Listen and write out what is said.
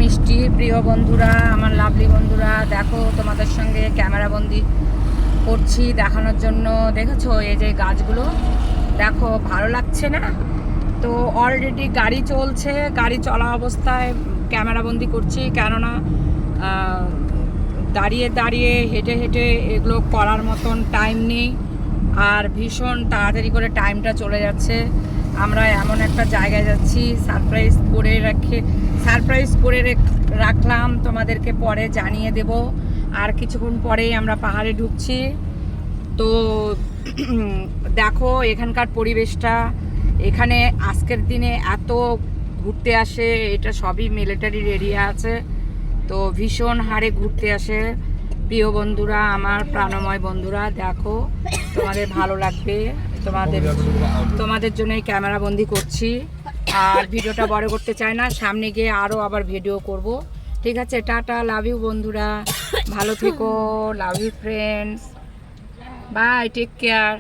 মিষ্টি প্রিয় বন্ধুরা, আমার লাভলি বন্ধুরা, দেখো তোমাদের সঙ্গে ক্যামেরা বন্দি করছি দেখানোর জন্য। দেখেছো এই যে গাছগুলো, দেখো ভালো লাগছে না? তো অলরেডি গাড়ি চলছে, গাড়ি চলা অবস্থায় ক্যামেরা বন্দি করছি, কেননা দাঁড়িয়ে দাঁড়িয়ে হেঁটে হেঁটে এগুলো করার মতন টাইম নেই, আর ভীষণ তাড়াতাড়ি করে টাইমটা চলে যাচ্ছে। আমরা এমন একটা জায়গায় যাচ্ছি, সারপ্রাইজ করে রাখলাম, তোমাদেরকে পরে জানিয়ে দেব। আর কিছুক্ষণ পরেই আমরা পাহাড়ে ঢুকছি। তো দেখো এখানকার পরিবেশটা, এখানে আজকের দিনে এত ঘুরতে আসে, এটা সবই মিলিটারির এরিয়া আছে, তো ভীষণ হারে ঘুরতে আসে প্রিয় বন্ধুরা, আমার প্রাণময় বন্ধুরা। দেখো তোমাদের ভালো লাগবে, তোমাদের জন্যই ক্যামেরা বন্দি করছি। আর ভিডিওটা বড় করতে চাই না, সামনে গিয়ে আরও আবার ভিডিও করব। ঠিক আছে, টাটা, লাভ ইউ বন্ধুরা, ভালো থেকো, love you friends, bye, take care.